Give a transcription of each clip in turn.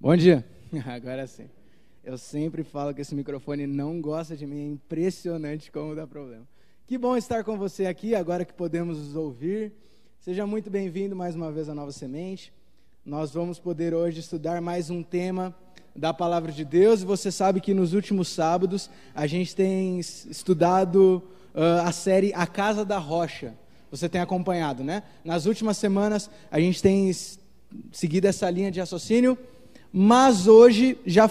Bom dia. Agora sim. Eu sempre falo que esse microfone não gosta de mim, é impressionante como dá problema. Que bom estar com você aqui, agora que podemos nos ouvir. Seja muito bem-vindo mais uma vez à Nova Semente. Nós vamos poder hoje estudar mais um tema da Palavra de Deus. E você sabe que nos últimos sábados a gente tem estudado a série A Casa da Rocha. Você tem acompanhado, né? Nas últimas semanas a gente tem seguido essa linha de raciocínio, mas hoje já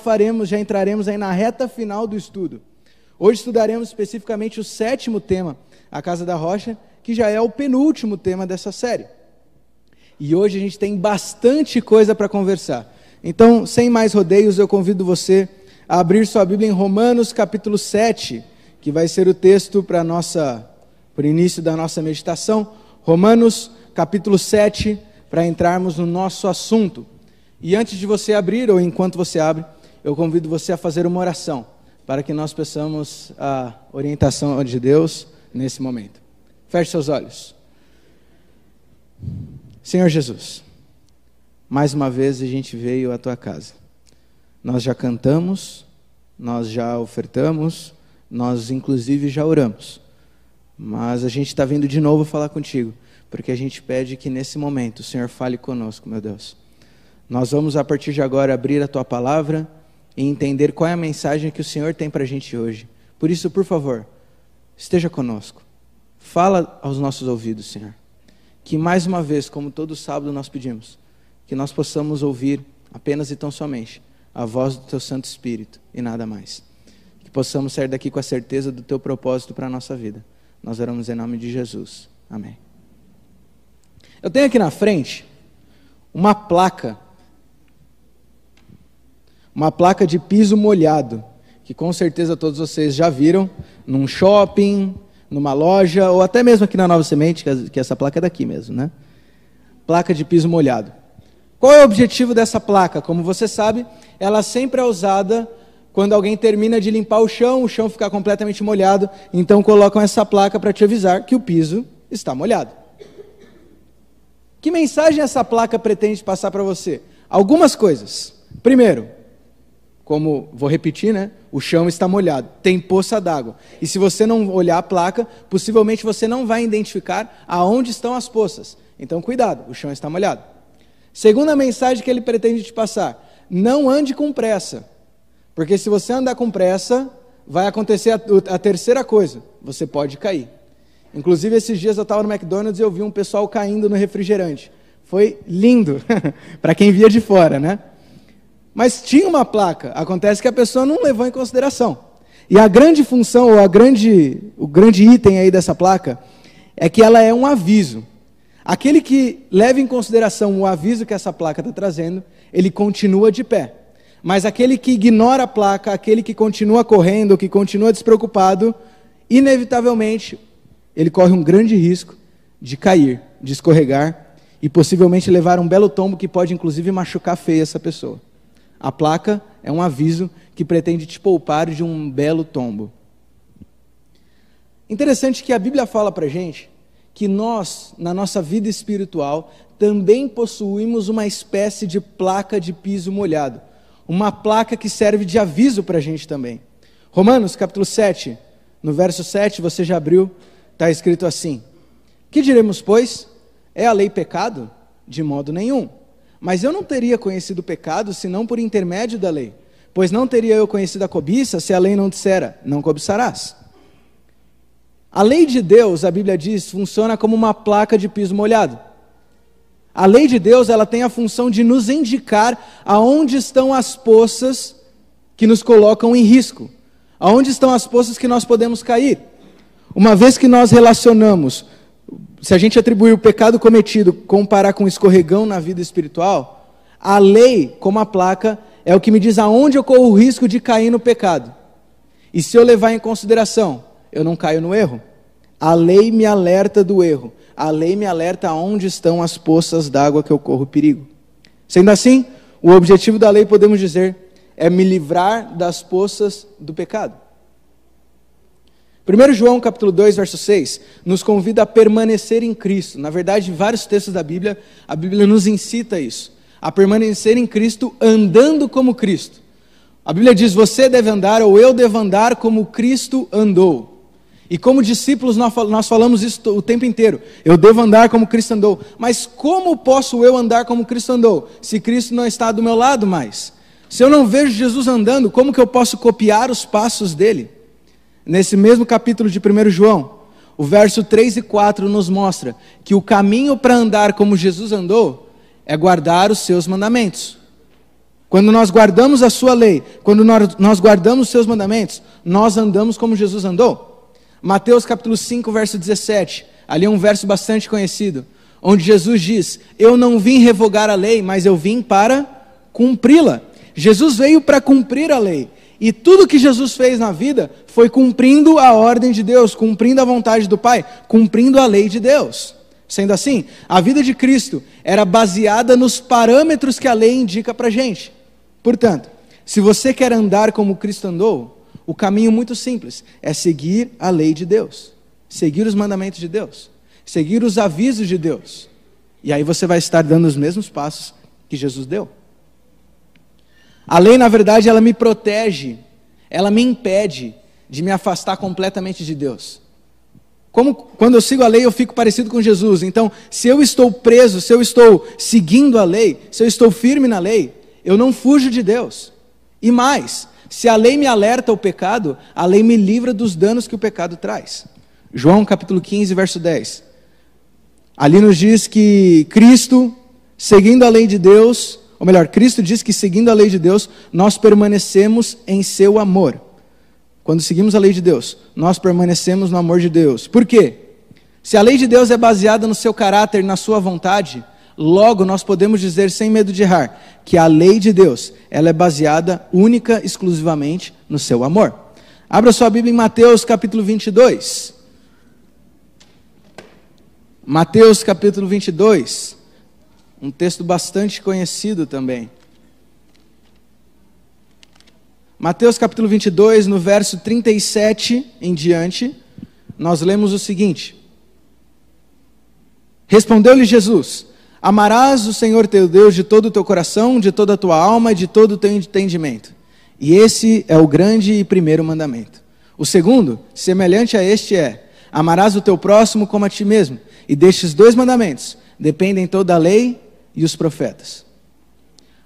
entraremos aí na reta final do estudo. Hoje estudaremos especificamente o 7º tema, A Casa da Rocha, que já é o penúltimo tema dessa série. E hoje a gente tem bastante coisa para conversar. Então, sem mais rodeios, eu convido você a abrir sua Bíblia em Romanos capítulo 7, que vai ser o texto para o início da nossa meditação. Romanos capítulo 7, para entrarmos no nosso assunto. E antes de você abrir, ou enquanto você abre, eu convido você a fazer uma oração, para que nós peçamos a orientação de Deus nesse momento. Feche seus olhos. Senhor Jesus, mais uma vez a gente veio à tua casa. Nós já cantamos, nós já ofertamos, nós inclusive já oramos. Mas a gente está vindo de novo falar contigo, porque a gente pede que nesse momento o Senhor fale conosco, meu Deus. Nós vamos a partir de agora abrir a tua palavra e entender qual é a mensagem que o Senhor tem para a gente hoje. Por isso, por favor, esteja conosco. Fala aos nossos ouvidos, Senhor. Que mais uma vez, como todo sábado nós pedimos, que nós possamos ouvir apenas e tão somente a voz do teu Santo Espírito e nada mais. Que possamos sair daqui com a certeza do teu propósito para a nossa vida. Nós oramos em nome de Jesus. Amém. Eu tenho aqui na frente uma placa de piso molhado, que com certeza todos vocês já viram num shopping, numa loja, ou até mesmo aqui na Nova Semente, que essa placa é daqui mesmo, né? Placa de piso molhado. Qual é o objetivo dessa placa? Como você sabe, ela sempre é usada quando alguém termina de limpar o chão fica completamente molhado, então colocam essa placa para te avisar que o piso está molhado. Que mensagem essa placa pretende passar para você? Algumas coisas. Primeiro, como vou repetir, né? O chão está molhado, tem poça d'água. E se você não olhar a placa, possivelmente você não vai identificar aonde estão as poças. Então, cuidado, o chão está molhado. Segunda mensagem que ele pretende te passar: não ande com pressa. Porque se você andar com pressa, vai acontecer a terceira coisa: você pode cair. Inclusive, esses dias eu estava no McDonald's e eu vi um pessoal caindo no refrigerante. Foi lindo, para quem via de fora, né? Mas tinha uma placa, acontece que a pessoa não levou em consideração. E a grande função, ou o grande item aí dessa placa, é que ela é um aviso. Aquele que leva em consideração o aviso que essa placa está trazendo, ele continua de pé. Mas aquele que ignora a placa, aquele que continua correndo, que continua despreocupado, inevitavelmente, ele corre um grande risco de cair, de escorregar, e possivelmente levar um belo tombo que pode inclusive machucar feio essa pessoa. A placa é um aviso que pretende te poupar de um belo tombo. Interessante que a Bíblia fala para a gente que nós, na nossa vida espiritual, também possuímos uma espécie de placa de piso molhado. Uma placa que serve de aviso para a gente também. Romanos capítulo 7, no verso 7, você já abriu, está escrito assim: que diremos, pois? É a lei pecado? De modo nenhum. Mas eu não teria conhecido o pecado, senão por intermédio da lei. Pois não teria eu conhecido a cobiça, se a lei não dissera, não cobiçarás. A lei de Deus, a Bíblia diz, funciona como uma placa de piso molhado. A lei de Deus, ela tem a função de nos indicar aonde estão as poças que nos colocam em risco. Aonde estão as poças que nós podemos cair. Uma vez que nós relacionamos, se a gente atribuir o pecado cometido, comparar com o escorregão na vida espiritual, a lei, como a placa, é o que me diz aonde eu corro o risco de cair no pecado. E se eu levar em consideração, eu não caio no erro. A lei me alerta do erro. A lei me alerta aonde estão as poças d'água que eu corro perigo. Sendo assim, o objetivo da lei, podemos dizer, é me livrar das poças do pecado. 1 João capítulo 2, verso 6, nos convida a permanecer em Cristo. Na verdade, em vários textos da Bíblia, a Bíblia nos incita a isso. a permanecer em Cristo, andando como Cristo. A Bíblia diz, você deve andar, ou eu devo andar como Cristo andou. E como discípulos nós falamos isso o tempo inteiro. Eu devo andar como Cristo andou. Mas como posso eu andar como Cristo andou, se Cristo não está do meu lado mais? Se eu não vejo Jesus andando, como que eu posso copiar os passos dele? Nesse mesmo capítulo de 1 João, o verso 3 e 4 nos mostra que o caminho para andar como Jesus andou é guardar os seus mandamentos. Quando nós guardamos a sua lei, quando nós guardamos os seus mandamentos, nós andamos como Jesus andou. Mateus capítulo 5, verso 17, ali é um verso bastante conhecido, onde Jesus diz, eu não vim revogar a lei, mas eu vim para cumpri-la. Jesus veio para cumprir a lei, e tudo que Jesus fez na vida foi cumprindo a ordem de Deus, cumprindo a vontade do Pai, cumprindo a lei de Deus. Sendo assim, a vida de Cristo era baseada nos parâmetros que a lei indica para a gente. Portanto, se você quer andar como Cristo andou, o caminho muito simples é seguir a lei de Deus, seguir os mandamentos de Deus, seguir os avisos de Deus. E aí você vai estar dando os mesmos passos que Jesus deu. A lei, na verdade, ela me protege, ela me impede de me afastar completamente de Deus. Quando eu sigo a lei, eu fico parecido com Jesus. Então, se eu estou preso, se eu estou seguindo a lei, se eu estou firme na lei, eu não fujo de Deus. E mais, se a lei me alerta ao pecado, a lei me livra dos danos que o pecado traz. João capítulo 15, verso 10. Ali nos diz que Cristo, seguindo a lei de Deus, ou melhor, Cristo diz que seguindo a lei de Deus, nós permanecemos em seu amor. Quando seguimos a lei de Deus, nós permanecemos no amor de Deus. Por quê? Se a lei de Deus é baseada no seu caráter, na sua vontade, logo nós podemos dizer sem medo de errar, que a lei de Deus, ela é baseada única, exclusivamente no seu amor. Abra sua Bíblia em Mateus capítulo 22. Mateus capítulo 22, um texto bastante conhecido também. Mateus capítulo 22, no verso 37 em diante, nós lemos o seguinte. Respondeu-lhe Jesus, amarás o Senhor teu Deus de todo o teu coração, de toda a tua alma e de todo o teu entendimento. E esse é o grande e primeiro mandamento. O segundo, semelhante a este é, amarás o teu próximo como a ti mesmo. E destes dois mandamentos dependem toda a lei e os profetas.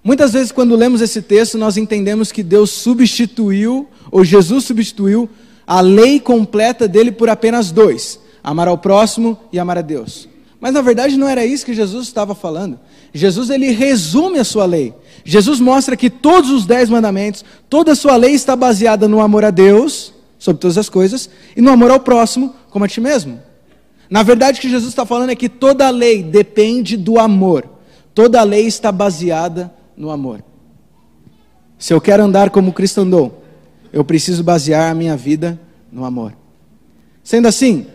Muitas vezes quando lemos esse texto, nós entendemos que Deus substituiu, ou Jesus substituiu, a lei completa dele por apenas dois, amar ao próximo e amar a Deus. Mas na verdade não era isso que Jesus estava falando. Jesus ele resume a sua lei. Jesus mostra que todos os 10 mandamentos, toda a sua lei está baseada no amor a Deus, sobre todas as coisas, e no amor ao próximo, como a ti mesmo. Na verdade o que Jesus está falando é que toda a lei depende do amor. Toda a lei está baseada no amor. Se eu quero andar como Cristo andou, eu preciso basear a minha vida no amor. Sendo assim,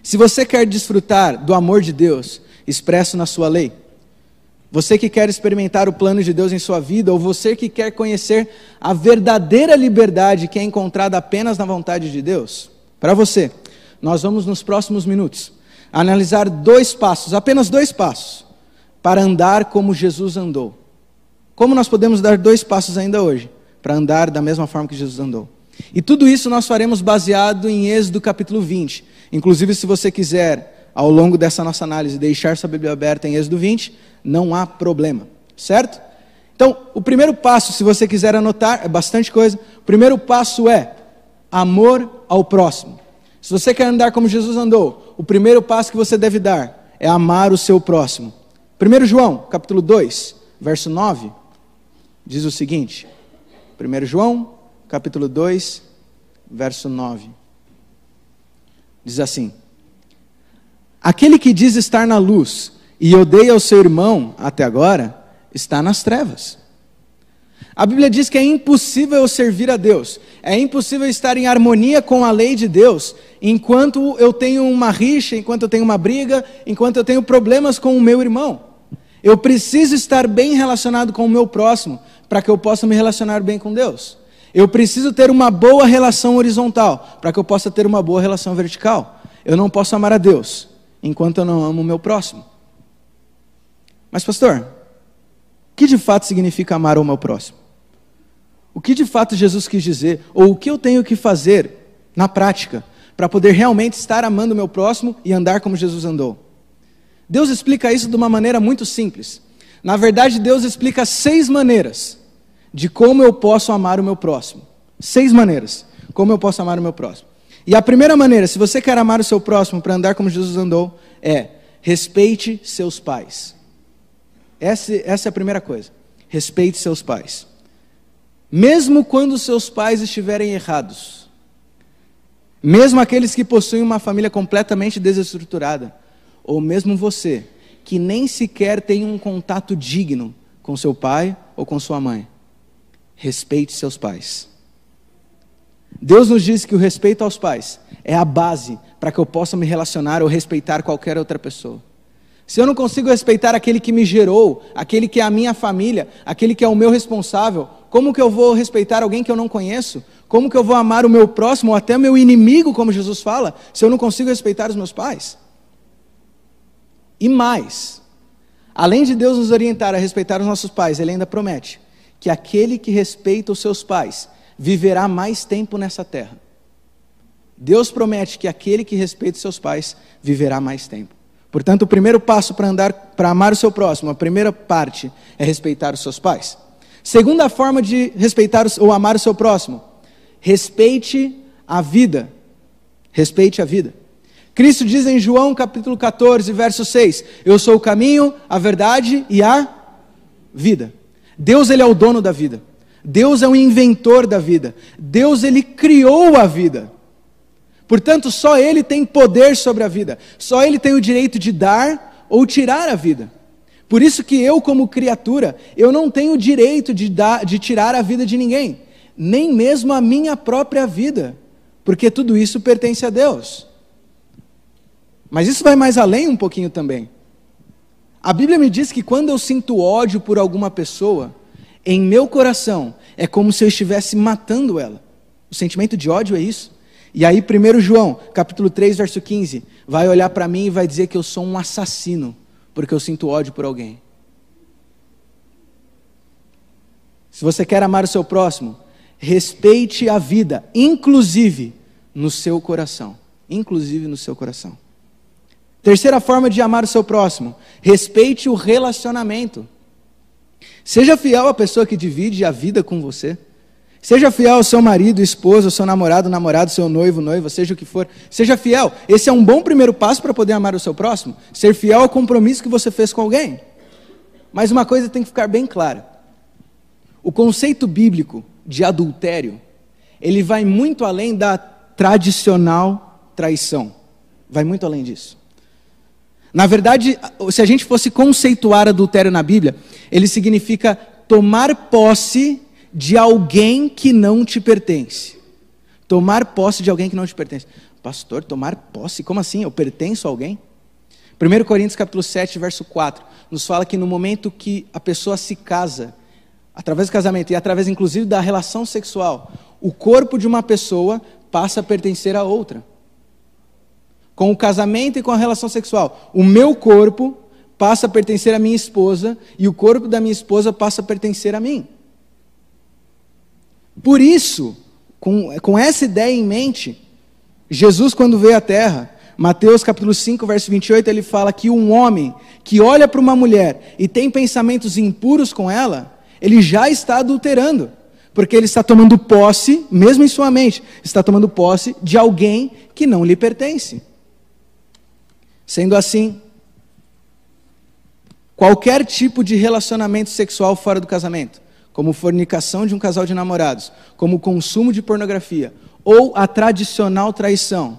se você quer desfrutar do amor de Deus expresso na sua lei, você que quer experimentar o plano de Deus em sua vida, ou você que quer conhecer a verdadeira liberdade que é encontrada apenas na vontade de Deus, para você, nós vamos nos próximos minutos analisar 2 passos, apenas 2 passos, para andar como Jesus andou. Como nós podemos dar 2 passos ainda hoje, para andar da mesma forma que Jesus andou? E tudo isso nós faremos baseado em Êxodo capítulo 20. Inclusive, se você quiser, ao longo dessa nossa análise, deixar sua Bíblia aberta em Êxodo 20, não há problema, certo? Então, o primeiro passo, se você quiser anotar, é bastante coisa. O primeiro passo é amor ao próximo. Se você quer andar como Jesus andou, o primeiro passo que você deve dar é amar o seu próximo. 1 João, capítulo 2, verso 9, diz o seguinte. 1 João, capítulo 2, verso 9. Diz assim: aquele que diz estar na luz e odeia o seu irmão até agora, está nas trevas. A Bíblia diz que é impossível eu servir a Deus, é impossível estar em harmonia com a lei de Deus, enquanto eu tenho uma rixa, enquanto eu tenho uma briga, enquanto eu tenho problemas com o meu irmão. Eu preciso estar bem relacionado com o meu próximo, para que eu possa me relacionar bem com Deus. Eu preciso ter uma boa relação horizontal, para que eu possa ter uma boa relação vertical. Eu não posso amar a Deus, enquanto eu não amo o meu próximo. Mas pastor, O que de fato significa amar o meu próximo? O que de fato Jesus quis dizer? Ou o que eu tenho que fazer na prática para poder realmente estar amando o meu próximo e andar como Jesus andou? Deus explica isso de uma maneira muito simples. Na verdade, Deus explica 6 maneiras de como eu posso amar o meu próximo. 6 maneiras como eu posso amar o meu próximo. E a primeira maneira, se você quer amar o seu próximo para andar como Jesus andou, é respeite seus pais. Essa é a primeira coisa. Respeite seus pais. Mesmo quando seus pais estiverem errados, mesmo aqueles que possuem uma família completamente desestruturada, ou mesmo você, que nem sequer tem um contato digno com seu pai ou com sua mãe, respeite seus pais. Deus nos diz que o respeito aos pais é a base para que eu possa me relacionar ou respeitar qualquer outra pessoa. Se eu não consigo respeitar aquele que me gerou, aquele que é a minha família, aquele que é o meu responsável, como que eu vou respeitar alguém que eu não conheço? Como que eu vou amar o meu próximo ou até o meu inimigo, como Jesus fala, se eu não consigo respeitar os meus pais? E mais, além de Deus nos orientar a respeitar os nossos pais, Ele ainda promete que aquele que respeita os seus pais viverá mais tempo nessa terra. Deus promete que aquele que respeita os seus pais viverá mais tempo. Portanto, o primeiro passo para amar o seu próximo, a primeira parte é respeitar os seus pais. Segunda forma de respeitar ou amar o seu próximo, respeite a vida. Respeite a vida. Cristo diz em João capítulo 14, verso 6, eu sou o caminho, a verdade e a vida. Deus, Ele é o dono da vida. Deus é o inventor da vida. Deus, Ele criou a vida. Portanto, só Ele tem poder sobre a vida. Só Ele tem o direito de dar ou tirar a vida. Por isso que eu, como criatura, eu não tenho o direito de tirar a vida de ninguém. Nem mesmo a minha própria vida. Porque tudo isso pertence a Deus. Mas isso vai mais além um pouquinho também. A Bíblia me diz que quando eu sinto ódio por alguma pessoa, em meu coração, é como se eu estivesse matando ela. O sentimento de ódio é isso. E aí 1 João, capítulo 3, verso 15, vai olhar para mim e vai dizer que eu sou um assassino, porque eu sinto ódio por alguém. Se você quer amar o seu próximo, respeite a vida, inclusive no seu coração. Inclusive no seu coração. Terceira forma de amar o seu próximo, respeite o relacionamento. Seja fiel à pessoa que divide a vida com você. Seja fiel ao seu marido, esposa, ao seu namorado, seu noivo, noiva, seja o que for. Seja fiel. Esse é um bom primeiro passo para poder amar o seu próximo. Ser fiel ao compromisso que você fez com alguém. Mas uma coisa tem que ficar bem clara. O conceito bíblico de adultério, ele vai muito além da tradicional traição. Vai muito além disso. Na verdade, se a gente fosse conceituar adultério na Bíblia, ele significa tomar posse de alguém que não te pertence. Tomar posse de alguém que não te pertence. Pastor, tomar posse? Como assim? Eu pertenço a alguém? 1 Coríntios capítulo 7, verso 4, nos fala que no momento que a pessoa se casa, através do casamento e através inclusive da relação sexual, o corpo de uma pessoa passa a pertencer a outra. Com o casamento e com a relação sexual, o meu corpo passa a pertencer à minha esposa e o corpo da minha esposa passa a pertencer a mim. Por isso, com essa ideia em mente, Jesus, quando veio à terra, Mateus capítulo 5, verso 28, ele fala que um homem que olha para uma mulher e tem pensamentos impuros com ela, ele já está adulterando, porque ele está tomando posse, mesmo em sua mente, está tomando posse de alguém que não lhe pertence. Sendo assim, qualquer tipo de relacionamento sexual fora do casamento, como fornicação de um casal de namorados, como consumo de pornografia, ou a tradicional traição,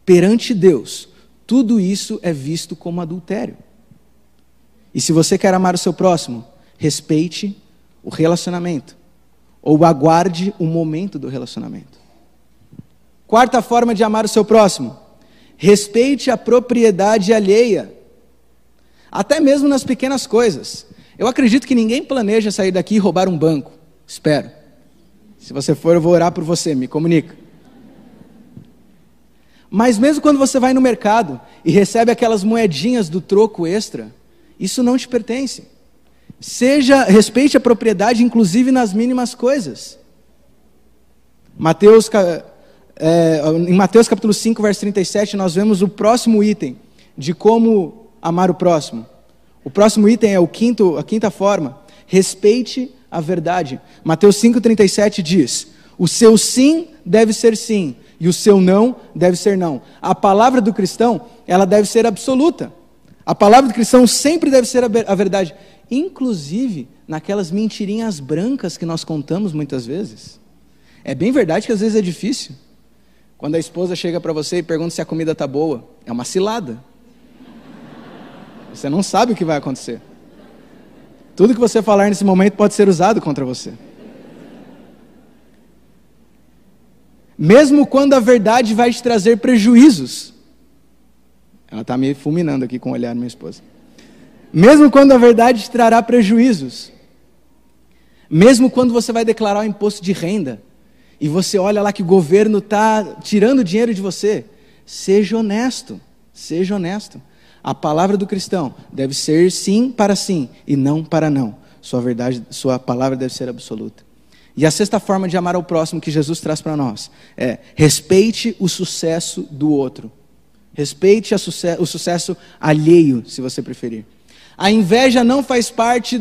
perante Deus, tudo isso é visto como adultério. E se você quer amar o seu próximo, respeite o relacionamento, ou aguarde o momento do relacionamento. Quarta forma de amar o seu próximo, respeite a propriedade alheia, até mesmo nas pequenas coisas. Eu acredito que ninguém planeja sair daqui e roubar um banco. Espero. Se você for, eu vou orar por você, me comunica. Mas mesmo quando você vai no mercado e recebe aquelas moedinhas do troco extra, isso não te pertence. Respeite a propriedade, inclusive nas mínimas coisas. Em Mateus capítulo 5, verso 37, nós vemos o próximo item de como amar o próximo. O próximo item é a quinta forma: respeite a verdade. Mateus 5,37 diz: o seu sim deve ser sim, e o seu não deve ser não. A palavra do cristão, ela deve ser absoluta. A palavra do cristão sempre deve ser a verdade, inclusive naquelas mentirinhas brancas que nós contamos muitas vezes. É bem verdade que às vezes é difícil. Quando a esposa chega para você e pergunta se a comida está boa, é uma cilada. Você não sabe o que vai acontecer. Tudo que você falar nesse momento pode ser usado contra você. Mesmo quando a verdade vai te trazer prejuízos. Ela está me fulminando aqui com o olhar, minha esposa. Mesmo quando a verdade te trará prejuízos. Mesmo quando você vai declarar o imposto de renda, e você olha lá que o governo está tirando dinheiro de você, seja honesto, seja honesto. A palavra do cristão deve ser sim para sim e não para não. Sua palavra deve ser absoluta. E a sexta forma de amar ao próximo que Jesus traz para nós é: respeite o sucesso do outro. Respeite o sucesso alheio, se você preferir. A inveja não faz parte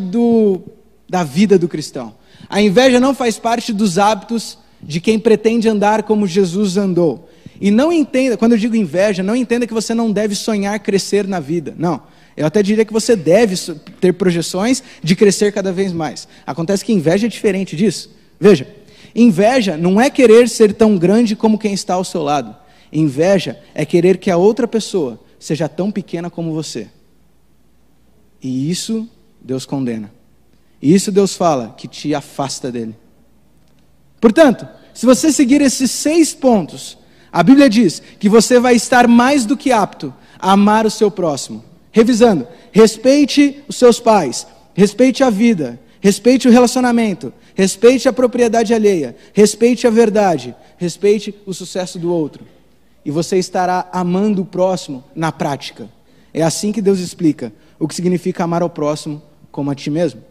da vida do cristão. A inveja não faz parte dos hábitos de quem pretende andar como Jesus andou. E não entenda, quando eu digo inveja, não entenda que você não deve sonhar crescer na vida. Não, eu até diria que você deve ter projeções de crescer cada vez mais. Acontece que inveja é diferente disso. Veja, inveja não é querer ser tão grande como quem está ao seu lado. Inveja é querer que a outra pessoa seja tão pequena como você. E isso Deus condena. E isso Deus fala que te afasta dele. Portanto, se você seguir esses 6 pontos, a Bíblia diz que você vai estar mais do que apto a amar o seu próximo. Revisando: respeite os seus pais, respeite a vida, respeite o relacionamento, respeite a propriedade alheia, respeite a verdade, respeite o sucesso do outro. E você estará amando o próximo na prática. É assim que Deus explica o que significa amar ao próximo como a ti mesmo.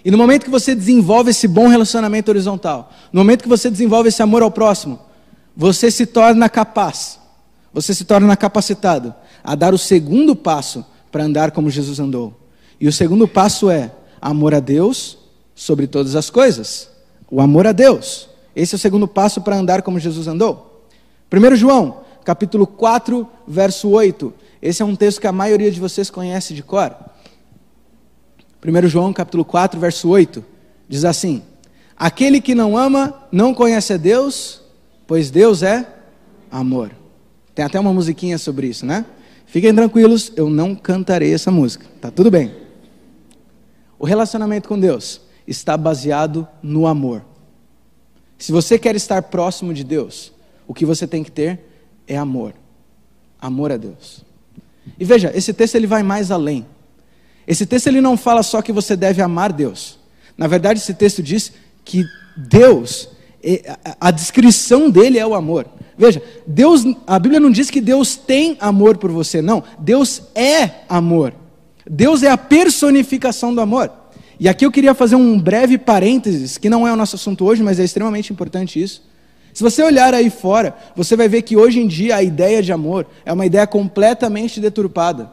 E no momento que você desenvolve esse bom relacionamento horizontal, no momento que você desenvolve esse amor ao próximo, você se torna capaz, você se torna capacitado a dar o segundo passo para andar como Jesus andou. E o segundo passo é amor a Deus sobre todas as coisas. O amor a Deus. Esse é o segundo passo para andar como Jesus andou. 1 João, capítulo 4, verso 8. Esse é um texto que a maioria de vocês conhece de cor. 1 João, capítulo 4, verso 8. Diz assim: aquele que não ama, não conhece a Deus, pois Deus é amor. Tem até uma musiquinha sobre isso, né? Fiquem tranquilos, eu não cantarei essa música. Tá tudo bem. O relacionamento com Deus está baseado no amor. Se você quer estar próximo de Deus, o que você tem que ter é amor. Amor a Deus. E veja, esse texto ele vai mais além. Esse texto ele não fala só que você deve amar Deus. Na verdade, esse texto diz que Deus, a descrição dele é o amor. Veja, Deus, a Bíblia não diz que Deus tem amor por você, não. Deus é amor. Deus é a personificação do amor. E aqui eu queria fazer um breve parênteses, que não é o nosso assunto hoje, mas é extremamente importante isso. Se você olhar aí fora, você vai ver que hoje em dia a ideia de amor é uma ideia completamente deturpada.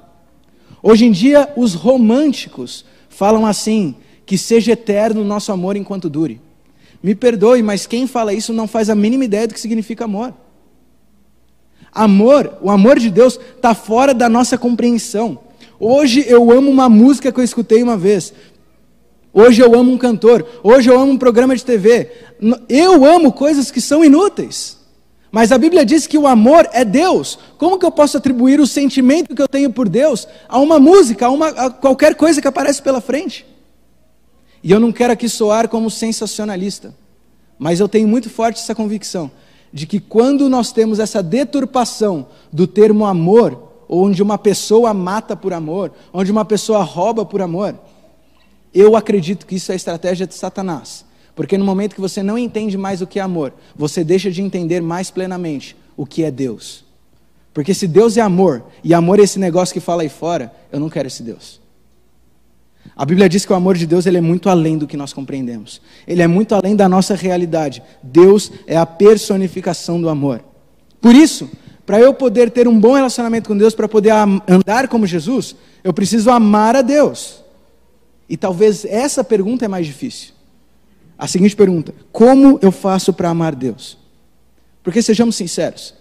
Hoje em dia os românticos falam assim, que seja eterno o nosso amor enquanto dure. Me perdoe, mas quem fala isso não faz a mínima ideia do que significa amor. Amor, o amor de Deus está fora da nossa compreensão. Hoje eu amo uma música que eu escutei uma vez. Hoje eu amo um cantor. Hoje eu amo um programa de TV. Eu amo coisas que são inúteis. Mas a Bíblia diz que o amor é Deus. Como que eu posso atribuir o sentimento que eu tenho por Deus a uma música, a qualquer coisa que aparece pela frente? E eu não quero aqui soar como sensacionalista, mas eu tenho muito forte essa convicção de que quando nós temos essa deturpação do termo amor, onde uma pessoa mata por amor, onde uma pessoa rouba por amor, eu acredito que isso é a estratégia de Satanás. Porque no momento que você não entende mais o que é amor, você deixa de entender mais plenamente o que é Deus. Porque se Deus é amor, e amor é esse negócio que fala aí fora, eu não quero esse Deus. A Bíblia diz que o amor de Deus ele é muito além do que nós compreendemos. Ele é muito além da nossa realidade. Deus é a personificação do amor. Por isso, para eu poder ter um bom relacionamento com Deus, para poder andar como Jesus, eu preciso amar a Deus. E talvez essa pergunta é mais difícil. A seguinte pergunta: como eu faço para amar Deus? Porque sejamos sinceros,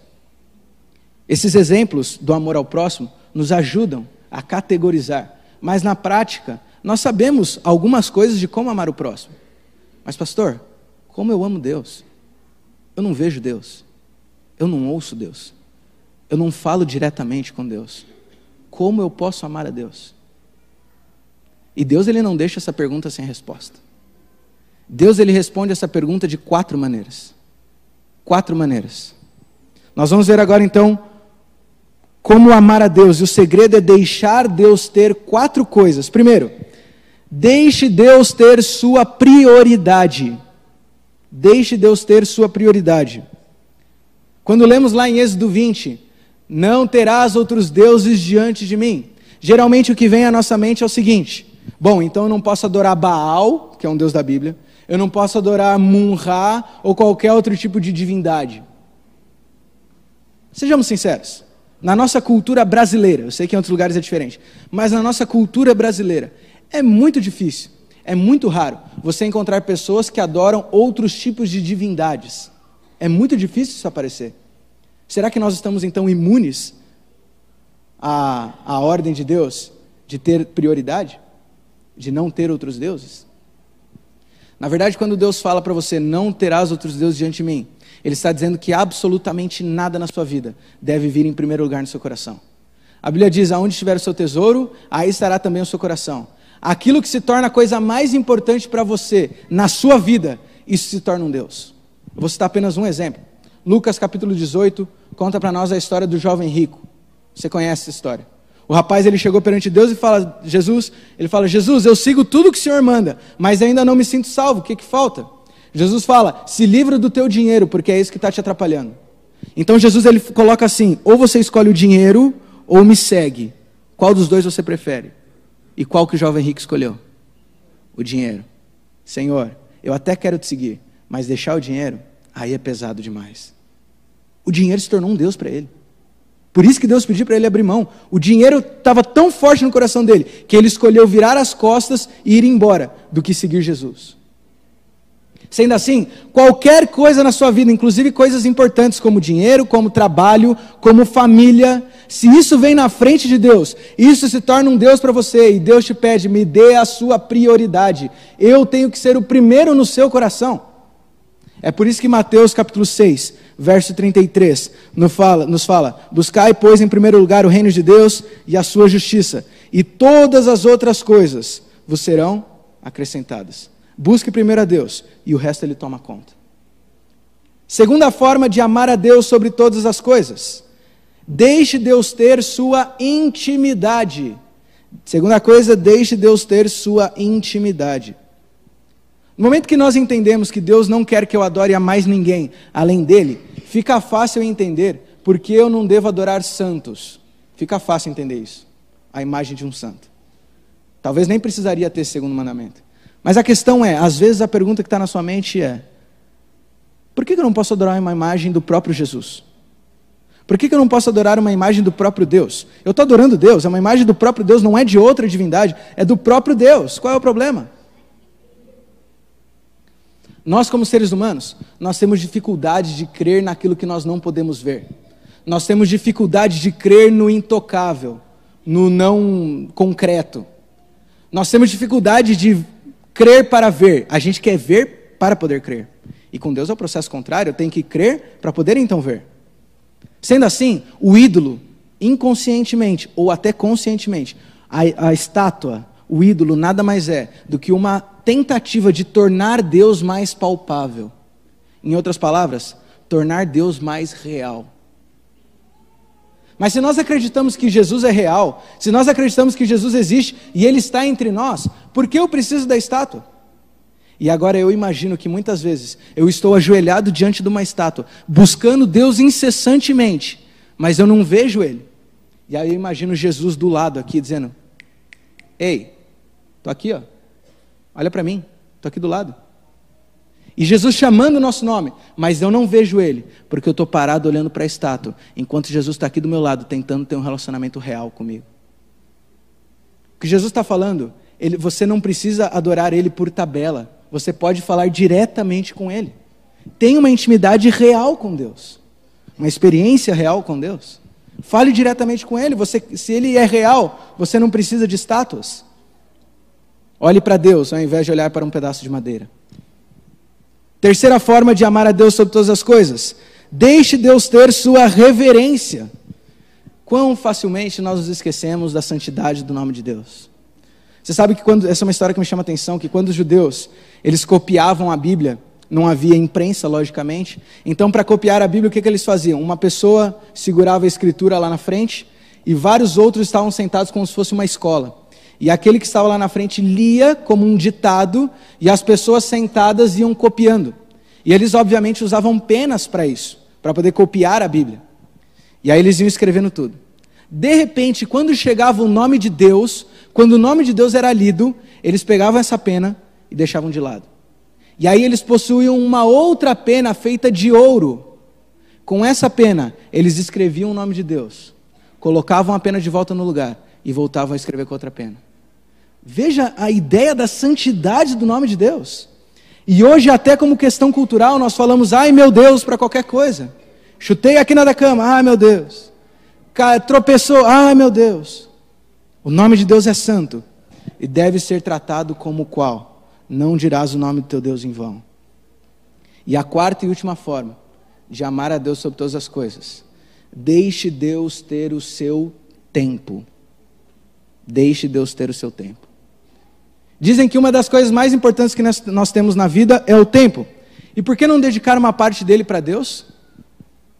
esses exemplos do amor ao próximo nos ajudam a categorizar, mas na prática, nós sabemos algumas coisas de como amar o próximo. Mas pastor, como eu amo Deus? Eu não vejo Deus. Eu não ouço Deus. Eu não falo diretamente com Deus. Como eu posso amar a Deus? E Deus ele não deixa essa pergunta sem resposta. Deus ele responde essa pergunta de 4 maneiras. 4 maneiras. Nós vamos ver agora então como amar a Deus. E o segredo é deixar Deus ter 4 coisas. Primeiro, deixe Deus ter sua prioridade. Deixe Deus ter sua prioridade. Quando lemos lá em Êxodo 20, não terás outros deuses diante de mim. Geralmente o que vem à nossa mente é o seguinte: bom, então eu não posso adorar Baal, que é um deus da Bíblia, eu não posso adorar Mun-Ra ou qualquer outro tipo de divindade. Sejamos sinceros, na nossa cultura brasileira, eu sei que em outros lugares é diferente, mas na nossa cultura brasileira, é muito difícil, é muito raro você encontrar pessoas que adoram outros tipos de divindades. É muito difícil isso aparecer. Será que nós estamos então imunes à ordem de Deus de ter prioridade? De não ter outros deuses? Na verdade, quando Deus fala para você, não terás outros deuses diante de mim, Ele está dizendo que absolutamente nada na sua vida deve vir em primeiro lugar no seu coração. A Bíblia diz, aonde estiver o seu tesouro, aí estará também o seu coração. Aquilo que se torna a coisa mais importante para você, na sua vida, isso se torna um Deus. Eu vou citar apenas um exemplo. Lucas capítulo 18, conta para nós a história do jovem rico. Você conhece essa história. O rapaz ele chegou perante Deus e fala, Jesus, eu sigo tudo que o Senhor manda, mas ainda não me sinto salvo, o que falta? Jesus fala, se livra do teu dinheiro, porque é isso que está te atrapalhando. Então Jesus ele coloca assim, ou você escolhe o dinheiro, ou me segue. Qual dos dois você prefere? E qual que o jovem rico escolheu? O dinheiro. Senhor, eu até quero te seguir, mas deixar o dinheiro, aí é pesado demais. O dinheiro se tornou um Deus para ele. Por isso que Deus pediu para ele abrir mão. O dinheiro estava tão forte no coração dele, que ele escolheu virar as costas e ir embora, do que seguir Jesus. Sendo assim, qualquer coisa na sua vida, inclusive coisas importantes como dinheiro, como trabalho, como família, se isso vem na frente de Deus, isso se torna um Deus para você, e Deus te pede, me dê a sua prioridade. Eu tenho que ser o primeiro no seu coração. É por isso que Mateus capítulo 6, verso 33, nos fala, buscai, pois, em primeiro lugar o reino de Deus e a sua justiça, e todas as outras coisas vos serão acrescentadas. Busque primeiro a Deus, e o resto Ele toma conta. Segunda forma de amar a Deus sobre todas as coisas, deixe Deus ter sua intimidade. Segunda coisa, deixe Deus ter sua intimidade. No momento que nós entendemos que Deus não quer que eu adore a mais ninguém além dele, fica fácil entender porque eu não devo adorar santos. Fica fácil entender isso, a imagem de um santo. Talvez nem precisaria ter esse segundo mandamento. Mas a questão é, às vezes a pergunta que está na sua mente é, por que eu não posso adorar uma imagem do próprio Jesus? Por que eu não posso adorar uma imagem do próprio Deus? Eu estou adorando Deus, é uma imagem do próprio Deus, não é de outra divindade, é do próprio Deus. Qual é o problema? Nós como seres humanos, nós temos dificuldade de crer naquilo que nós não podemos ver. Nós temos dificuldade de crer no intocável, no não concreto. Nós temos dificuldade de crer para ver. A gente quer ver para poder crer. E com Deus é o processo contrário, eu tenho que crer para poder então ver. Sendo assim, o ídolo, inconscientemente ou até conscientemente, a estátua, o ídolo nada mais é do que uma tentativa de tornar Deus mais palpável. Em outras palavras, tornar Deus mais real. Mas se nós acreditamos que Jesus é real, se nós acreditamos que Jesus existe e Ele está entre nós, por que eu preciso da estátua? E agora eu imagino que muitas vezes eu estou ajoelhado diante de uma estátua, buscando Deus incessantemente, mas eu não vejo Ele. E aí eu imagino Jesus do lado aqui dizendo, ei, Estou aqui, ó. Olha para mim, estou aqui do lado. E Jesus chamando o nosso nome, mas eu não vejo ele, porque eu estou parado olhando para a estátua, enquanto Jesus está aqui do meu lado, tentando ter um relacionamento real comigo. O que Jesus está falando, você não precisa adorar ele por tabela, você pode falar diretamente com ele. Tenha uma intimidade real com Deus, uma experiência real com Deus. Fale diretamente com ele, se ele é real, você não precisa de estátuas. Olhe para Deus, ao invés de olhar para um pedaço de madeira. Terceira forma de amar a Deus sobre todas as coisas: deixe Deus ter sua reverência. Quão facilmente nós nos esquecemos da santidade do nome de Deus. Você sabe que essa é uma história que me chama a atenção, que quando os judeus, eles copiavam a Bíblia, não havia imprensa, logicamente, então para copiar a Bíblia, o que eles faziam? Uma pessoa segurava a escritura lá na frente, e vários outros estavam sentados como se fosse uma escola. E aquele que estava lá na frente lia como um ditado, e as pessoas sentadas iam copiando. E eles obviamente usavam penas para isso, para poder copiar a Bíblia. E aí eles iam escrevendo tudo. De repente, quando chegava o nome de Deus, quando o nome de Deus era lido, eles pegavam essa pena e deixavam de lado. E aí eles possuíam uma outra pena feita de ouro. Com essa pena, eles escreviam o nome de Deus, colocavam a pena de volta no lugar e voltavam a escrever com outra pena. Veja a ideia da santidade do nome de Deus. E hoje, até como questão cultural, nós falamos, ai meu Deus, para qualquer coisa. Chutei aqui na da cama, ai meu Deus. Tropeçou, ai meu Deus. O nome de Deus é santo e deve ser tratado como qual? Não dirás o nome do teu Deus em vão. E a quarta e última forma de amar a Deus sobre todas as coisas: deixe Deus ter o seu tempo. Deixe Deus ter o seu tempo. Dizem que uma das coisas mais importantes que nós temos na vida é o tempo. E por que não dedicar uma parte dele para Deus?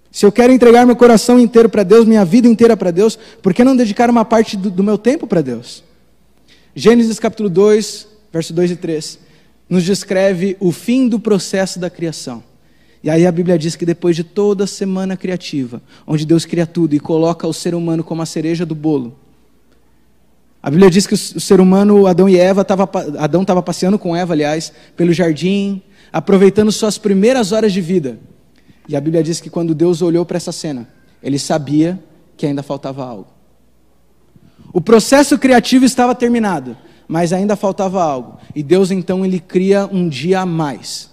Se eu quero entregar meu coração inteiro para Deus, minha vida inteira para Deus, por que não dedicar uma parte do meu tempo para Deus? Gênesis capítulo 2, verso 2 e 3, nos descreve o fim do processo da criação. E aí a Bíblia diz que depois de toda a semana criativa, onde Deus cria tudo e coloca o ser humano como a cereja do bolo, a Bíblia diz que o ser humano, Adão estava passeando com Eva, aliás, pelo jardim, aproveitando suas primeiras horas de vida. E a Bíblia diz que quando Deus olhou para essa cena, ele sabia que ainda faltava algo. O processo criativo estava terminado, mas ainda faltava algo. E Deus então ele cria um dia a mais.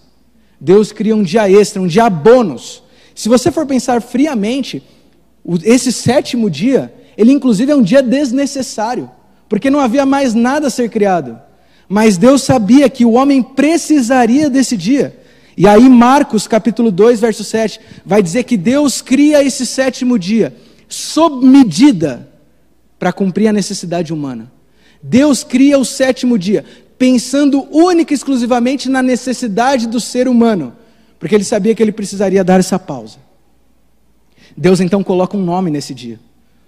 Deus cria um dia extra, um dia bônus. Se você for pensar friamente, esse sétimo dia, ele inclusive é um dia desnecessário, porque não havia mais nada a ser criado. Mas Deus sabia que o homem precisaria desse dia. E aí Marcos capítulo 2, verso 7, vai dizer que Deus cria esse sétimo dia, sob medida, para cumprir a necessidade humana. Deus cria o sétimo dia, pensando única e exclusivamente na necessidade do ser humano, porque ele sabia que ele precisaria dar essa pausa. Deus então coloca um nome nesse dia.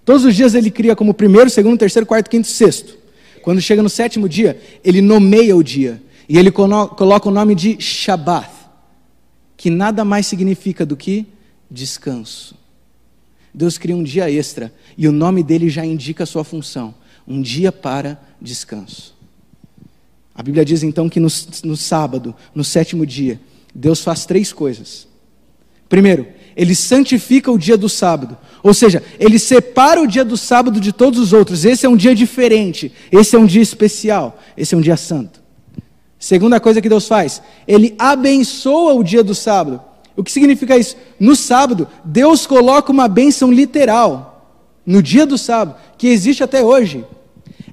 Todos os dias ele cria como primeiro, segundo, terceiro, quarto, quinto, sexto. Quando chega no sétimo dia, ele nomeia o dia. E ele coloca o nome de Shabat, que nada mais significa do que descanso. Deus cria um dia extra, e o nome dele já indica a sua função. Um dia para descanso. A Bíblia diz então que no sábado, no sétimo dia, Deus faz 3 coisas. Primeiro, ele santifica o dia do sábado. Ou seja, ele separa o dia do sábado de todos os outros. Esse é um dia diferente, esse é um dia especial, esse é um dia santo. Segunda coisa que Deus faz, ele abençoa o dia do sábado. O que significa isso? No sábado, Deus coloca uma bênção literal, no dia do sábado, que existe até hoje.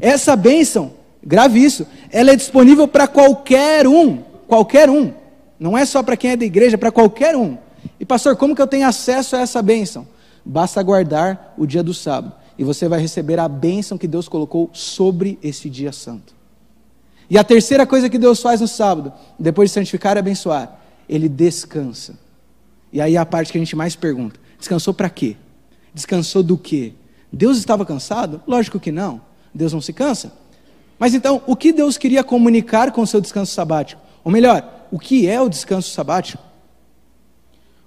Essa bênção, grave isso, ela é disponível para qualquer um, não é só para quem é da igreja, é para qualquer um. E pastor, como que eu tenho acesso a essa bênção? Basta guardar o dia do sábado, e você vai receber a bênção que Deus colocou sobre esse dia santo. E a terceira coisa que Deus faz no sábado, depois de santificar e abençoar, ele descansa. E aí é a parte que a gente mais pergunta, descansou para quê? Descansou do quê? Deus estava cansado? Lógico que não, Deus não se cansa. Mas então, o que Deus queria comunicar com o seu descanso sabático? Ou melhor, o que é o descanso sabático?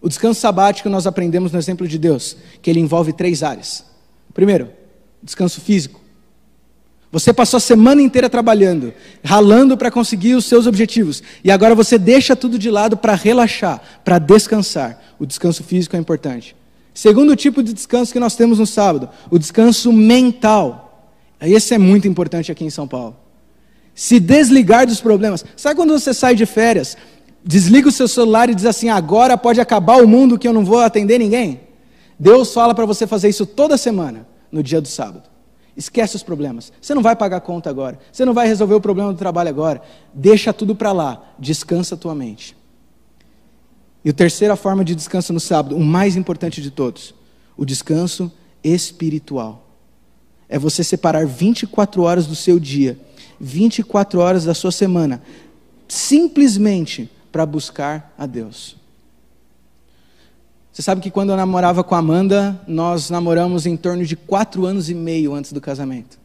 O descanso sabático nós aprendemos no exemplo de Deus, que ele envolve 3 áreas. Primeiro, descanso físico. Você passou a semana inteira trabalhando, ralando para conseguir os seus objetivos. E agora você deixa tudo de lado para relaxar, para descansar. O descanso físico é importante. Segundo tipo de descanso que nós temos no sábado, o descanso mental. Esse é muito importante aqui em São Paulo. Se desligar dos problemas. Sabe quando você sai de férias, desliga o seu celular e diz assim, agora pode acabar o mundo que eu não vou atender ninguém? Deus fala para você fazer isso toda semana, no dia do sábado. Esquece os problemas. Você não vai pagar a conta agora. Você não vai resolver o problema do trabalho agora. Deixa tudo para lá. Descansa a tua mente. E a terceira forma de descanso no sábado, o mais importante de todos, o descanso espiritual. É você separar 24 horas do seu dia, 24 horas da sua semana, simplesmente para buscar a Deus. Você sabe que quando eu namorava com a Amanda, nós namoramos em torno de 4 anos e meio antes do casamento.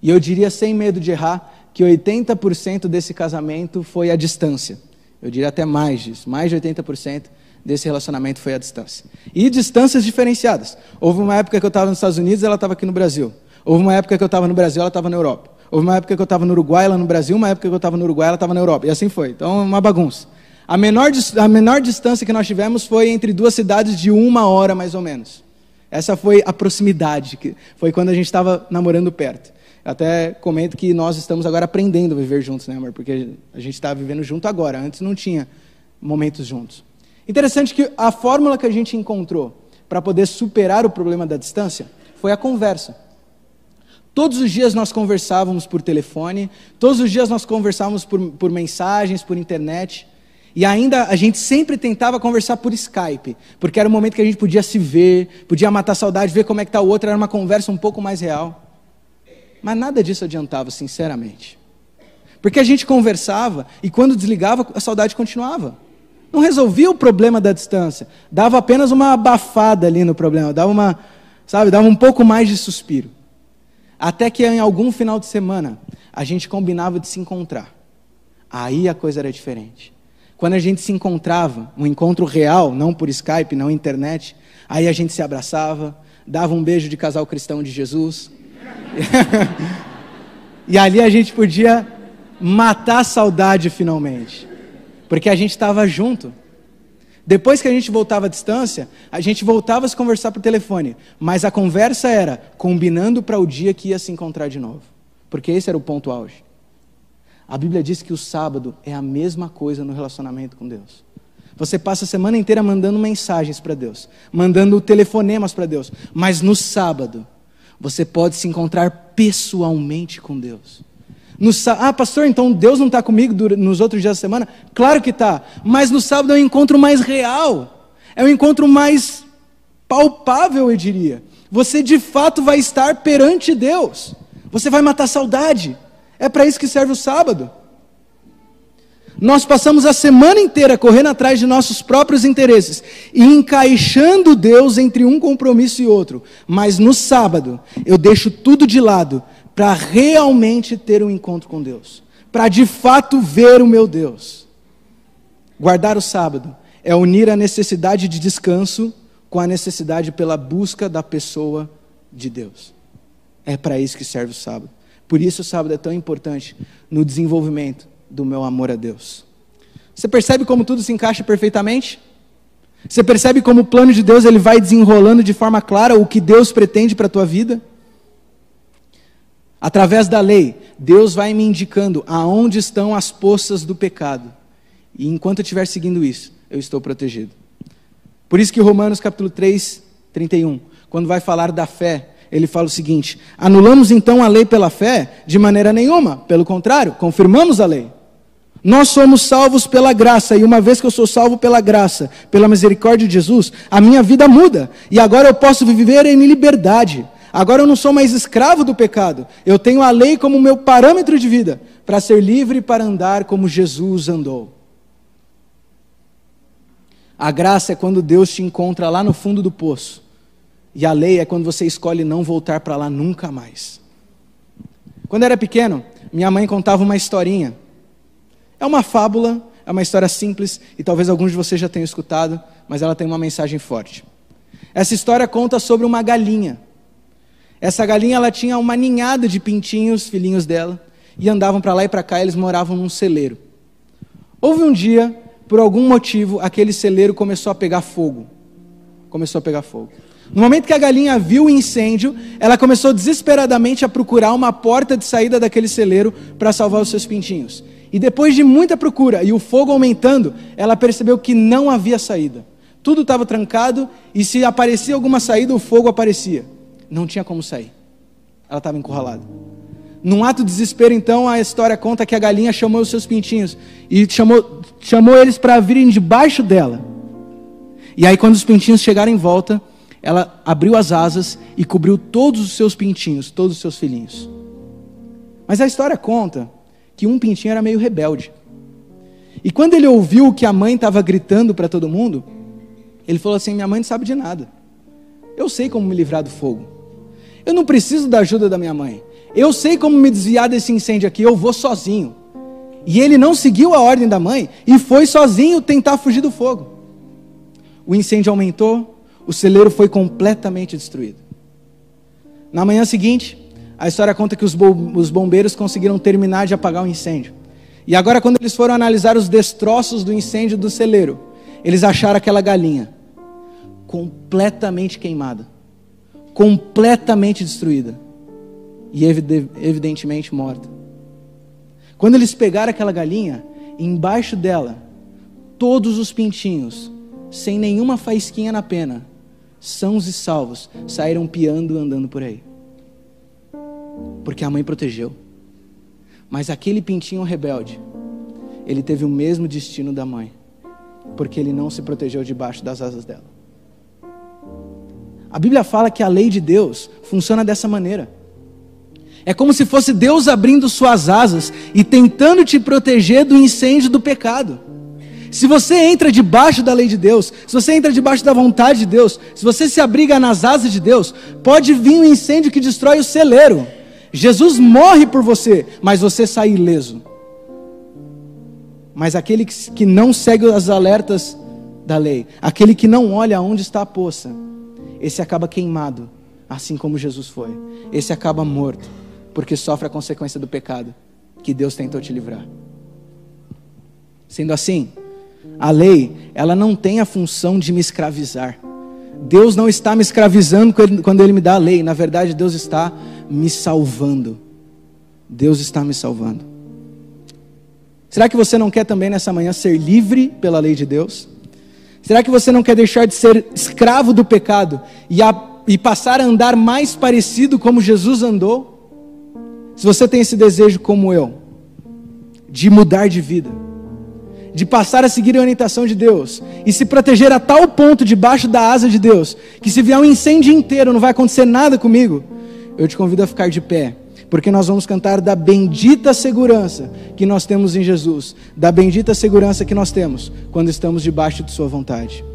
E eu diria, sem medo de errar, que 80% desse casamento foi à distância. Eu diria até mais disso, mais de 80% desse relacionamento foi à distância. E distâncias diferenciadas. Houve uma época que eu estava nos Estados Unidos e ela estava aqui no Brasil. Houve uma época que eu estava no Brasil e ela estava na Europa. Houve uma época que eu estava no Uruguai, ela no Brasil, uma época que eu estava no Uruguai, ela estava na Europa. E assim foi. Então, uma bagunça. A menor distância que nós tivemos foi entre 2 cidades de 1 hora, mais ou menos. Essa foi a proximidade, que foi quando a gente estava namorando perto. Eu até comento que nós estamos agora aprendendo a viver juntos, né, amor? Porque a gente está vivendo junto agora. Antes não tinha momentos juntos. Interessante que a fórmula que a gente encontrou para poder superar o problema da distância foi a conversa. Todos os dias nós conversávamos por telefone, todos os dias nós conversávamos por mensagens, por internet. E ainda a gente sempre tentava conversar por Skype, porque era o momento que a gente podia se ver, podia matar a saudade, ver como é que está o outro, era uma conversa um pouco mais real. Mas nada disso adiantava, sinceramente. Porque a gente conversava e quando desligava, a saudade continuava. Não resolvia o problema da distância, dava apenas uma abafada ali no problema, dava um pouco mais de suspiro. Até que em algum final de semana, a gente combinava de se encontrar. Aí a coisa era diferente. Quando a gente se encontrava, um encontro real, não por Skype, não internet, aí a gente se abraçava, dava um beijo de casal cristão de Jesus. E ali a gente podia matar a saudade finalmente, porque a gente estava junto. Depois que a gente voltava à distância, a gente voltava a se conversar por telefone, mas a conversa era combinando para o dia que ia se encontrar de novo, porque esse era o ponto auge. A Bíblia diz que o sábado é a mesma coisa no relacionamento com Deus. Você passa a semana inteira mandando mensagens para Deus, mandando telefonemas para Deus, mas no sábado, você pode se encontrar pessoalmente com Deus. Pastor, então Deus não está comigo nos outros dias da semana? Claro que está, mas no sábado é um encontro mais real, é um encontro mais palpável, eu diria. Você de fato vai estar perante Deus, você vai matar a saudade. É para isso que serve o sábado. Nós passamos a semana inteira correndo atrás de nossos próprios interesses e encaixando Deus entre um compromisso e outro. Mas no sábado, eu deixo tudo de lado para realmente ter um encontro com Deus. Para de fato ver o meu Deus. Guardar o sábado é unir a necessidade de descanso com a necessidade pela busca da pessoa de Deus. É para isso que serve o sábado. Por isso o sábado é tão importante no desenvolvimento do meu amor a Deus. Você percebe como tudo se encaixa perfeitamente? Você percebe como o plano de Deus ele vai desenrolando de forma clara o que Deus pretende para a tua vida? Através da lei, Deus vai me indicando aonde estão as poças do pecado. E enquanto eu estiver seguindo isso, eu estou protegido. Por isso que Romanos capítulo 3, 31, quando vai falar da fé, ele fala o seguinte: anulamos então a lei pela fé? De maneira nenhuma, pelo contrário, confirmamos a lei. Nós somos salvos pela graça, e uma vez que eu sou salvo pela graça, pela misericórdia de Jesus, a minha vida muda, e agora eu posso viver em liberdade. Agora eu não sou mais escravo do pecado, eu tenho a lei como meu parâmetro de vida, para ser livre e para andar como Jesus andou. A graça é quando Deus te encontra lá no fundo do poço, e a lei é quando você escolhe não voltar para lá nunca mais. Quando eu era pequeno, minha mãe contava uma historinha. É uma fábula, é uma história simples, e talvez alguns de vocês já tenham escutado, mas ela tem uma mensagem forte. Essa história conta sobre uma galinha. Essa galinha, ela tinha uma ninhada de pintinhos, filhinhos dela, e andavam para lá e para cá, eles moravam num celeiro. Houve um dia, por algum motivo, aquele celeiro começou a pegar fogo. No momento que a galinha viu o incêndio, ela começou desesperadamente a procurar uma porta de saída daquele celeiro para salvar os seus pintinhos. E depois de muita procura e o fogo aumentando, ela percebeu que não havia saída. Tudo estava trancado e se aparecia alguma saída, o fogo aparecia. Não tinha como sair. Ela estava encurralada. Num ato de desespero, então, a história conta que a galinha chamou os seus pintinhos e chamou eles para virem debaixo dela. E aí, quando os pintinhos chegaram em volta, ela abriu as asas e cobriu todos os seus pintinhos, todos os seus filhinhos. Mas a história conta que um pintinho era meio rebelde. E quando ele ouviu que a mãe estava gritando para todo mundo, ele falou assim: minha mãe não sabe de nada. Eu sei como me livrar do fogo. Eu não preciso da ajuda da minha mãe. Eu sei como me desviar desse incêndio aqui, eu vou sozinho. E ele não seguiu a ordem da mãe e foi sozinho tentar fugir do fogo. O incêndio aumentou, o celeiro foi completamente destruído. Na manhã seguinte, a história conta que os bombeiros conseguiram terminar de apagar o incêndio. E agora, quando eles foram analisar os destroços do incêndio do celeiro, eles acharam aquela galinha completamente queimada, completamente destruída e evidentemente morta. Quando eles pegaram aquela galinha, embaixo dela, todos os pintinhos, sem nenhuma faísquinha na pena, sãos e salvos, saíram piando andando por aí. Porque a mãe protegeu. Mas aquele pintinho rebelde, ele teve o mesmo destino da mãe, porque ele não se protegeu debaixo das asas dela. A Bíblia fala que a lei de Deus funciona dessa maneira. É como se fosse Deus abrindo suas asas e tentando te proteger do incêndio do pecado. Se você entra debaixo da lei de Deus, se você entra debaixo da vontade de Deus, se você se abriga nas asas de Deus, pode vir um incêndio que destrói o celeiro. Jesus morre por você, mas você sai ileso. Mas aquele que não segue os alertas da lei, aquele que não olha onde está a poça, esse acaba queimado, assim como Jesus foi. Esse acaba morto, porque sofre a consequência do pecado que Deus tentou te livrar. Sendo assim, a lei, ela não tem a função de me escravizar. Deus não está me escravizando quando Ele me dá a lei. Na verdade, Deus está me salvando. Deus está me salvando. Será que você não quer também nessa manhã ser livre pela lei de Deus? Será que você não quer deixar de ser escravo do pecado e passar a andar mais parecido como Jesus andou? Se você tem esse desejo como eu, de mudar de vida, de passar a seguir a orientação de Deus e se proteger a tal ponto debaixo da asa de Deus, que se vier um incêndio inteiro não vai acontecer nada comigo, eu te convido a ficar de pé, porque nós vamos cantar da bendita segurança que nós temos em Jesus, da bendita segurança que nós temos quando estamos debaixo de sua vontade.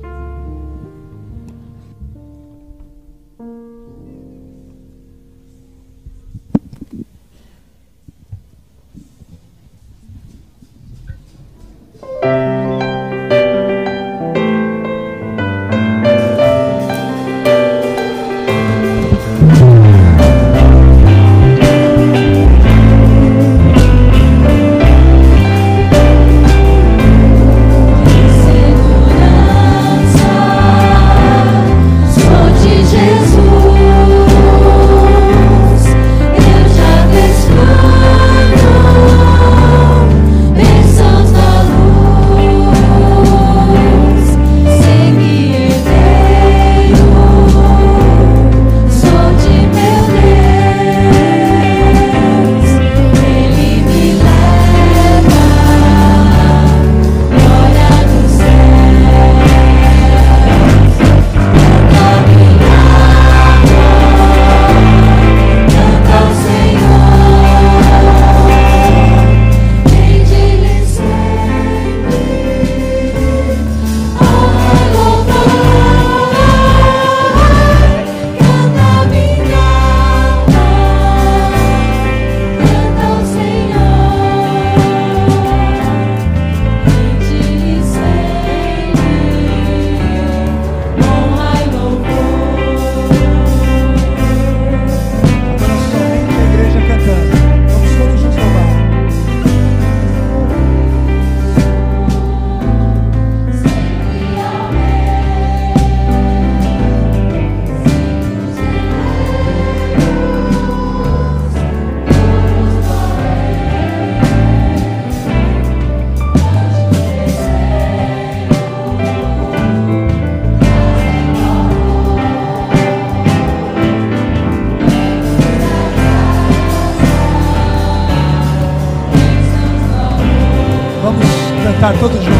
cantar todos juntos.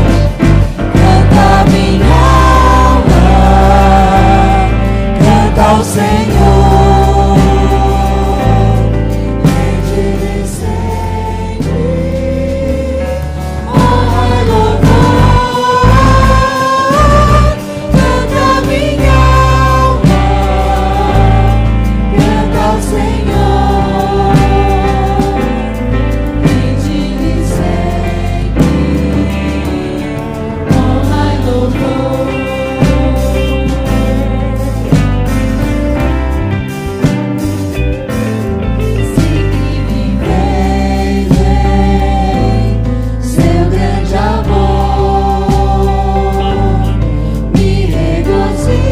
Canta minha alma, canta ao Senhor, rende-lhe sempre honra e louvor. Canta minha alma, canta ao Senhor, rende-lhe sempre honra e louvor. Sempre vem, seu grande amor, me regozijei,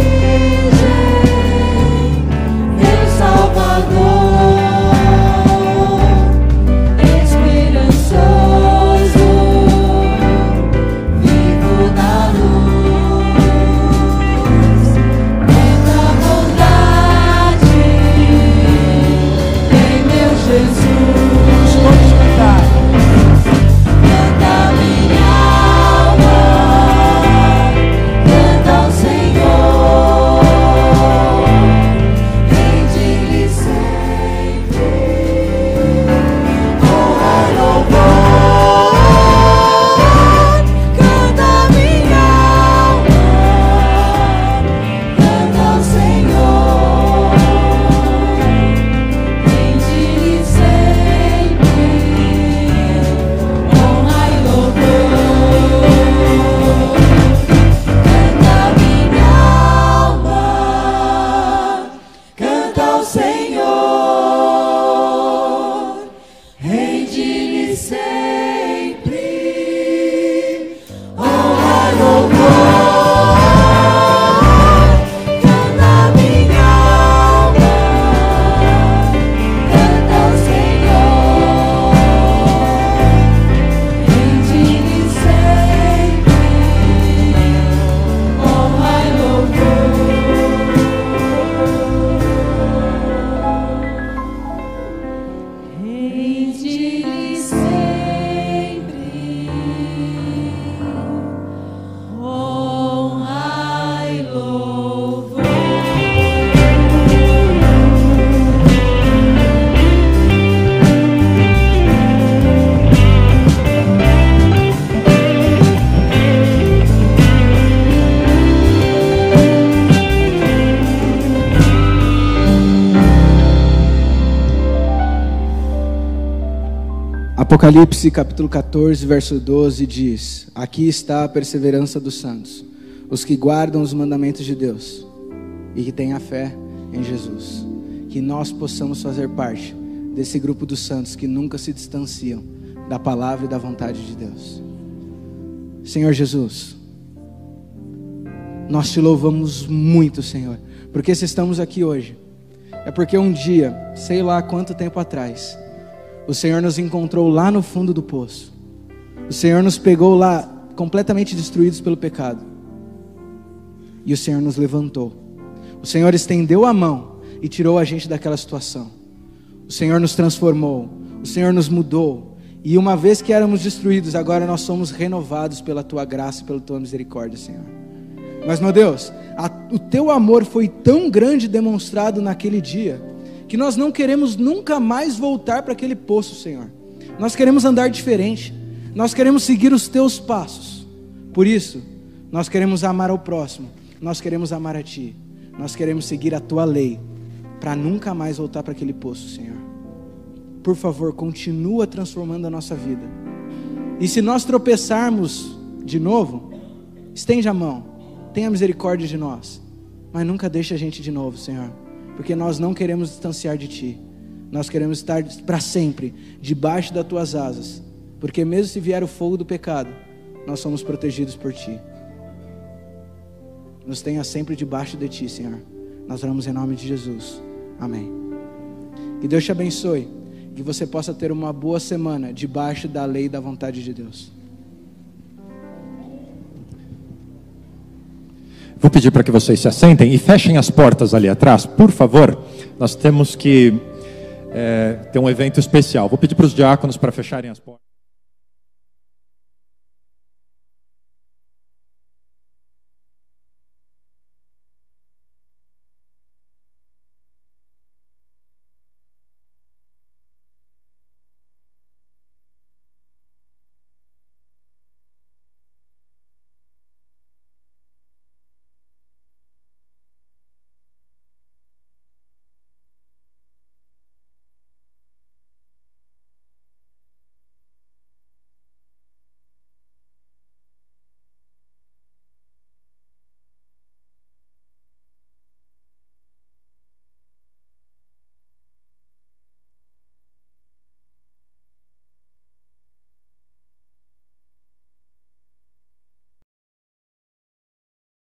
meu Salvador, esperançoso, vivo na luz, quanta bondade tem meu Jesus. Vamos cantar. Canta minha alma, canta ao Senhor, rende-lhe sempre honra e louvor. Canta minha alma, canta ao Senhor, rende-lhe sempre honra e louvor. Canta minha alma, canta ao Senhor, rende-lhe sempre honra e louvor. Canta minha alma, canta ao Senhor, rende-lhe sempre honra e louvor. Rende-lhe sempre honra e louvor. Apocalipse capítulo 14, verso 12 diz: aqui está a perseverança dos santos, os que guardam os mandamentos de Deus e que têm a fé em Jesus. Que nós possamos fazer parte desse grupo dos santos que nunca se distanciam da palavra e da vontade de Deus. Senhor Jesus, nós te louvamos muito, Senhor, porque se estamos aqui hoje, é porque um dia, sei lá quanto tempo atrás, o Senhor nos encontrou lá no fundo do poço. O Senhor nos pegou lá, completamente destruídos pelo pecado. E o Senhor nos levantou. O Senhor estendeu a mão e tirou a gente daquela situação. O Senhor nos transformou. O Senhor nos mudou. E uma vez que éramos destruídos, agora nós somos renovados pela Tua graça e pela Tua misericórdia, Senhor. Mas, meu Deus, o Teu amor foi tão grande demonstrado naquele dia, que nós não queremos nunca mais voltar para aquele poço, Senhor. Nós queremos andar diferente. Nós queremos seguir os Teus passos. Por isso, nós queremos amar ao próximo. Nós queremos amar a Ti. Nós queremos seguir a Tua lei, para nunca mais voltar para aquele poço, Senhor. Por favor, continua transformando a nossa vida. E se nós tropeçarmos de novo, estende a mão. Tenha misericórdia de nós. Mas nunca deixe a gente de novo, Senhor. Porque nós não queremos distanciar de Ti. Nós queremos estar para sempre debaixo das Tuas asas. Porque mesmo se vier o fogo do pecado, nós somos protegidos por Ti. Nos tenha sempre debaixo de Ti, Senhor. Nós oramos em nome de Jesus. Amém. Que Deus te abençoe. Que você possa ter uma boa semana debaixo da lei e da vontade de Deus. Vou pedir para que vocês se assentem e fechem as portas ali atrás, por favor. Nós temos que ter um evento especial. Vou pedir para os diáconos para fecharem as portas.